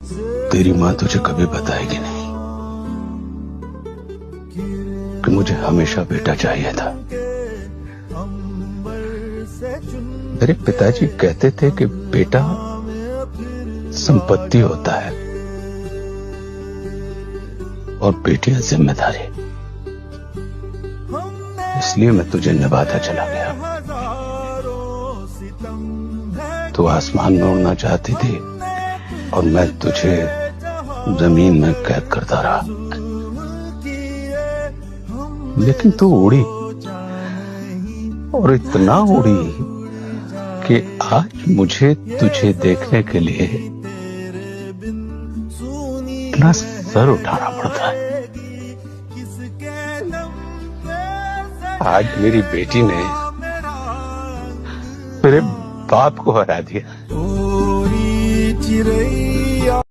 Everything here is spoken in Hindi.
तेरी माँ तुझे कभी बताएगी नहीं कि मुझे हमेशा बेटा चाहिए था। मेरे पिताजी कहते थे कि बेटा संपत्ति होता है और बेटियां जिम्मेदारी। इसलिए मैं तुझे निभाता चला गया। तू आसमान में उड़ना चाहती थी और मैं तुझे जमीन में कैद करता रहा, लेकिन तू उड़ी और इतना उड़ी कि आज मुझे तुझे देखने के लिए इतना सर उठाना पड़ता है। आज मेरी बेटी ने मेरे बाप को हरा दिया।